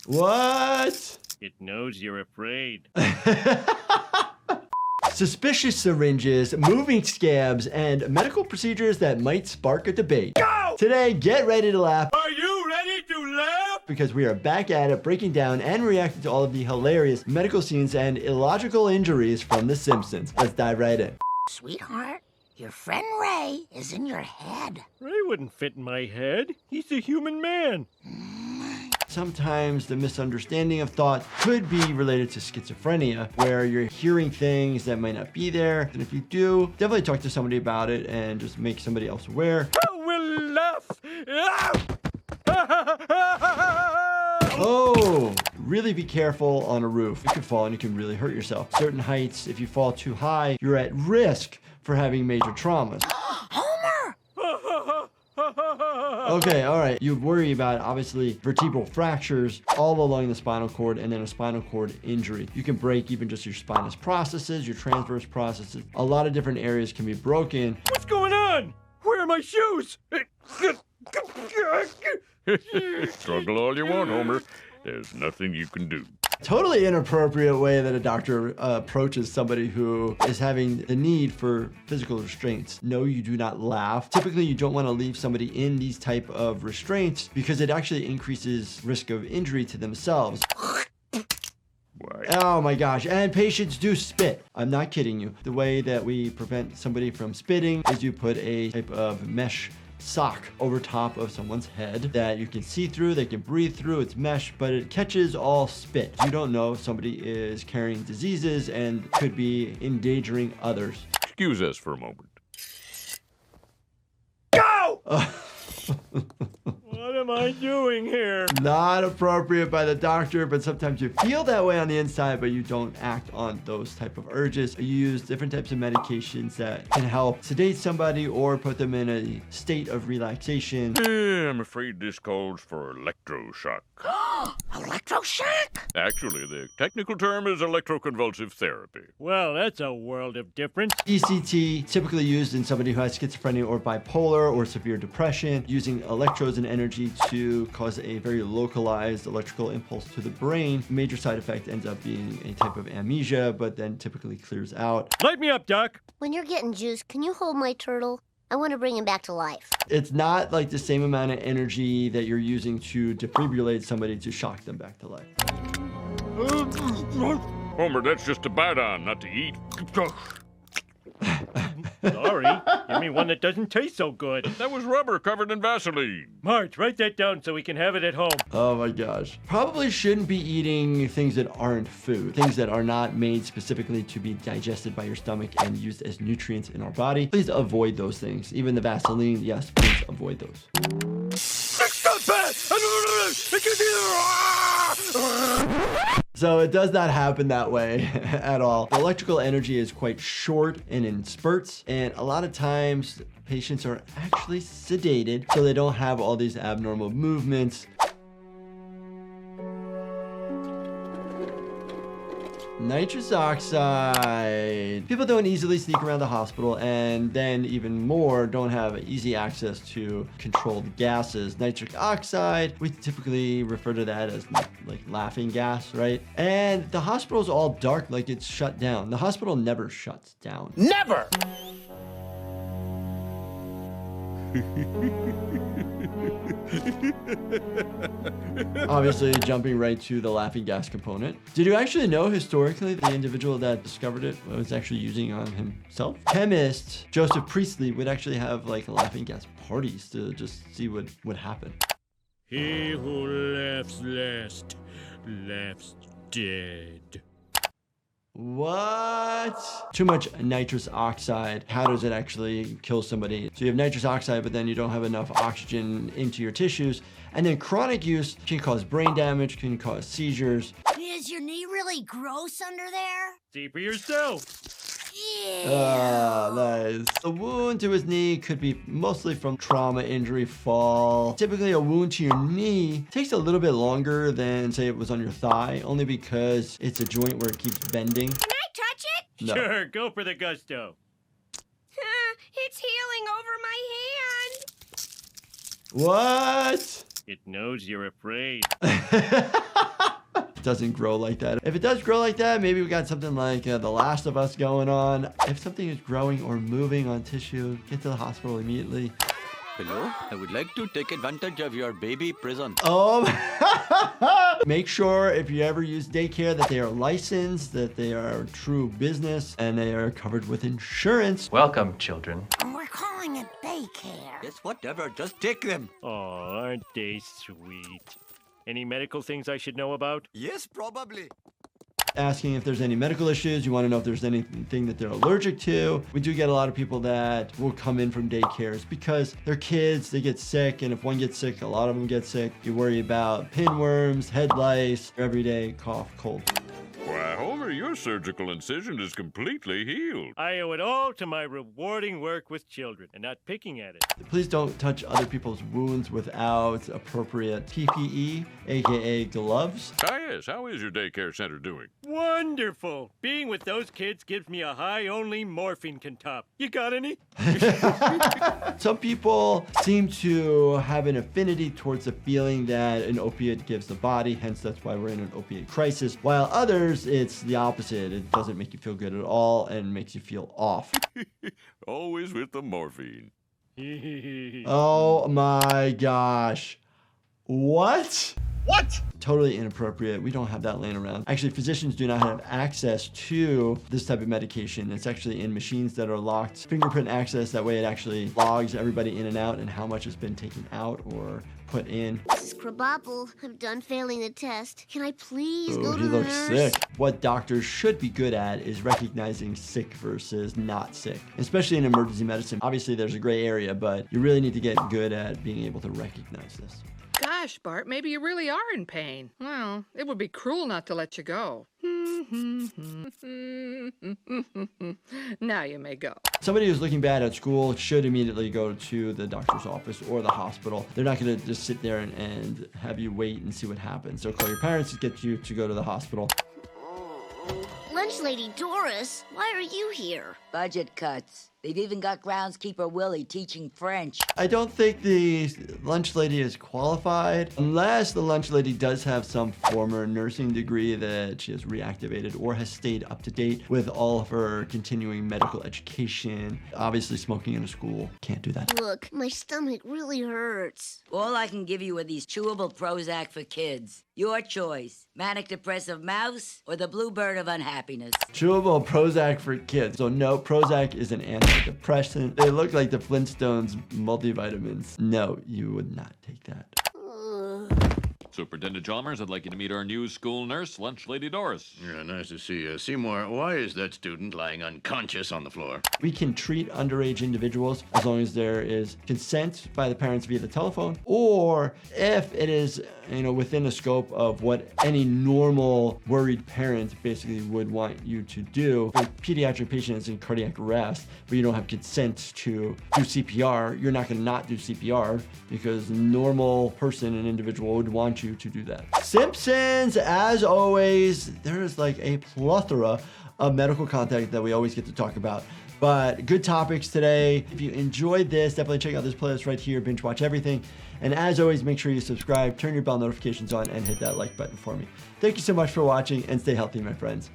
What? It knows you're afraid. Suspicious syringes, moving scabs, and medical procedures that might spark a debate. Go! Today, get ready to laugh. Are you ready to laugh? Because we are back at it, breaking down and reacting to all of the hilarious medical scenes and illogical injuries from The Simpsons. Let's dive right in. Sweetheart, your friend Ray is in your head. Ray wouldn't fit in my head. He's a human man. Sometimes the misunderstanding of thought could be related to schizophrenia, where you're hearing things that might not be there. And if you do, definitely talk to somebody about it and just make somebody else aware. We'll laugh. Oh, really be careful on a roof. You can fall and you can really hurt yourself. Certain heights, if you fall too high, you're at risk for having major traumas. Homer! Okay, all right. You worry about, obviously, vertebral fractures all along the spinal cord and then a spinal cord injury. You can break even just your spinous processes, your transverse processes. A lot of different areas can be broken. What's going on? Where are my shoes? Struggle all you want, Homer. There's nothing you can do. Totally inappropriate way that a doctor approaches somebody who is having the need for physical restraints. No, you do not laugh. Typically, you don't want to leave somebody in these type of restraints because it actually increases risk of injury to themselves. Why? Oh my gosh, and patients do spit. I'm not kidding you. The way that we prevent somebody from spitting is you put a type of mesh sock over top of someone's head that you can see through, they can breathe through, it's mesh, but it catches all spit. You don't know if somebody is carrying diseases and could be endangering others. Excuse us for a moment. Go! What am I doing here? Not appropriate by the doctor, but sometimes you feel that way on the inside, but you don't act on those type of urges. You use different types of medications that can help sedate somebody or put them in a state of relaxation. I'm afraid this calls for electroshock. Electroshock? Actually, the technical term is electroconvulsive therapy. Well, that's a world of difference. ECT, typically used in somebody who has schizophrenia or bipolar or severe depression, using electrodes and energy to cause a very localized electrical impulse to the brain. Major side effect ends up being a type of amnesia, but then typically clears out. Light me up, Doc. When you're getting juice, can you hold my turtle? I want to bring him back to life. It's not like the same amount of energy that you're using to defibrillate somebody to shock them back to life. Homer, that's just to bite on, not to eat. Sorry. Give me one that doesn't taste so good. That was rubber covered in Vaseline. Marge, write that down so we can have it at home. Oh my gosh. Probably shouldn't be eating things that aren't food. Things that are not made specifically to be digested by your stomach and used as nutrients in our body. Please avoid those things. Even the Vaseline, yes, please avoid those. So it does not happen that way at all. The electrical energy is quite short and in spurts, and a lot of times patients are actually sedated so they don't have all these abnormal movements. Nitrous oxide. People don't easily sneak around the hospital, and then even more don't have easy access to controlled gases. Nitric oxide, we typically refer to that as like laughing gas, right? And the hospital is all dark, like it's shut down. The hospital never shuts down. Never! Obviously, jumping right to the laughing gas component. Did you actually know historically the individual that discovered it was actually using on himself? Chemist Joseph Priestley would actually have like laughing gas parties to just see what would happen. He who laughs last laughs dead. What? Too much nitrous oxide. How does it actually kill somebody? So you have nitrous oxide, but then you don't have enough oxygen into your tissues. And then chronic use can cause brain damage, can cause seizures. Is your knee really gross under there? See for yourself. Ah, nice. A wound to his knee could be mostly from trauma, injury, fall. Typically, a wound to your knee takes a little bit longer than, say, it was on your thigh, only because it's a joint where it keeps bending. Can I touch it? No. Sure, go for the gusto. It's healing over my hand. What? It knows you're afraid. doesn't grow like that. If it does grow like that, maybe we got something like The Last of Us going on. If something is growing or moving on tissue, get to the hospital immediately. Hello, I would like to take advantage of your baby prison. Oh, make sure if you ever use daycare that they are licensed, that they are true business, and they are covered with insurance. Welcome, children. And we're calling it daycare. Yes, whatever, just take them. Oh, aren't they sweet? Any medical things I should know about? Yes, probably. Asking if there's any medical issues. You want to know if there's anything that they're allergic to. We do get a lot of people that will come in from daycares because they're kids, they get sick, and if one gets sick, a lot of them get sick. You worry about pinworms, head lice, everyday cough, cold. Why, Homer, your surgical incision is completely healed. I owe it all to my rewarding work with children and not picking at it. Please don't touch other people's wounds without appropriate PPE, aka gloves. Ah, yes, how is your daycare center doing? Wonderful! Being with those kids gives me a high only morphine can top. You got any? Some people seem to have an affinity towards the feeling that an opiate gives the body, hence that's why we're in an opiate crisis, while others, it's the opposite. It doesn't make you feel good at all and makes you feel off. Always with the morphine. Oh my gosh. What? What? Totally inappropriate. We don't have that laying around. Actually, physicians do not have access to this type of medication. It's actually in machines that are locked. Fingerprint access, that way it actually logs everybody in and out and how much has been taken out or put in. This is Crabapple. I'm done failing the test. Can I please go Oh, to he the looks nurse? sick. What doctors should be good at is recognizing sick versus not sick, especially in emergency medicine. Obviously, there's a gray area, but you really need to get good at being able to recognize this. Gosh, Bart, maybe you really are in pain. Well, it would be cruel not to let you go. Now you may go. Somebody who's looking bad at school should immediately go to the doctor's office or the hospital. They're not going to just sit there and have you wait and see what happens. So call your parents to get you to go to the hospital. Lunch Lady Doris, why are you here? Budget cuts. They've even got groundskeeper Willie teaching French. I don't think the lunch lady is qualified unless the lunch lady does have some former nursing degree that she has reactivated or has stayed up to date with all of her continuing medical education. Obviously, smoking in a school can't do that. Look, my stomach really hurts. All I can give you are these chewable Prozac for kids. Your choice. Manic depressive mouse or the bluebird of unhappiness. Chewable Prozac for kids. So no, Prozac is an antidepressant. They look like the Flintstones multivitamins. No, you would not take that. Superintendent Chalmers, I'd like you to meet our new school nurse, Lunch Lady Doris. Yeah, nice to see you. Seymour, why is that student lying unconscious on the floor? We can treat underage individuals as long as there is consent by the parents via the telephone, or if it is, within the scope of what any normal worried parent basically would want you to do. If a pediatric patient is in cardiac arrest, but you don't have consent to do CPR, you're not going to not do CPR because a normal person, an individual, would want you to do that. Simpsons, as always, there is like a plethora of medical content that we always get to talk about. But good topics today. If you enjoyed this, definitely check out this playlist right here, Binge Watch Everything. And as always, make sure you subscribe, turn your bell notifications on, and hit that like button for me. Thank you so much for watching, and stay healthy, my friends.